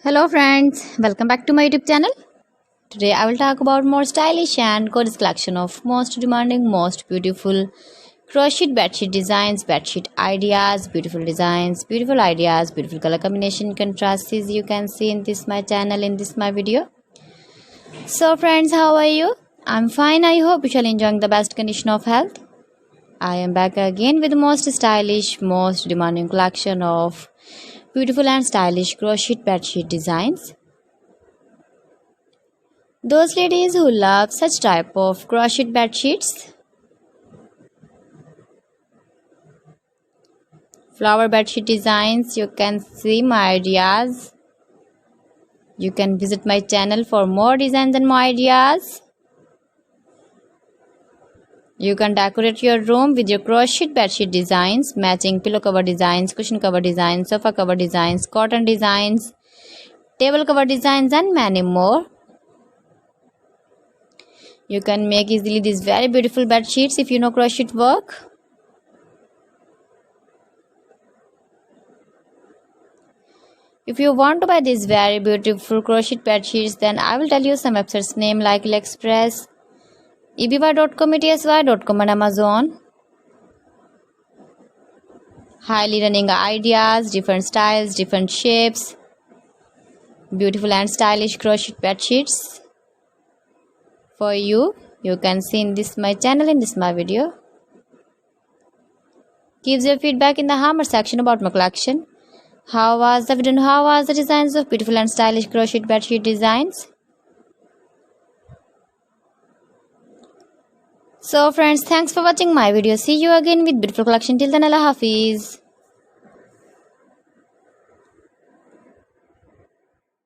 Hello friends, welcome back to my YouTube channel. Today I will talk about more stylish and gorgeous collection of most demanding, most beautiful crochet bedsheet designs, bedsheet ideas, beautiful designs, beautiful ideas, beautiful color combination contrasts you can see in this my channel, in this my video. So friends, how are you? I'm fine. I hope you shall enjoying the best condition of health. I am back again with the most stylish, most demanding collection of beautiful and stylish crochet bedsheet designs. Those ladies who love such type of crochet bedsheets, flower bedsheet designs, you can see my ideas. You can visit my channel for more designs and more ideas. You can decorate your room with your crochet bedsheet designs, matching pillow cover designs, cushion cover designs, sofa cover designs, cotton designs, table cover designs and many more. You can make easily these very beautiful bed sheets if you know crochet work. If you want to buy these very beautiful crochet bed sheets, then I will tell you some websites name like AliExpress, eby.com, etsy.com and Amazon. Highly running ideas, different styles, different shapes, beautiful and stylish crochet bed sheets for you. You can see in this my channel, in this my video. Give your feedback in the comment section about my collection. How was the video and how was the designs of beautiful and stylish crochet bed sheet designs? So friends, thanks for watching my video. See you again with beautiful collection. Till then, Allah Hafiz.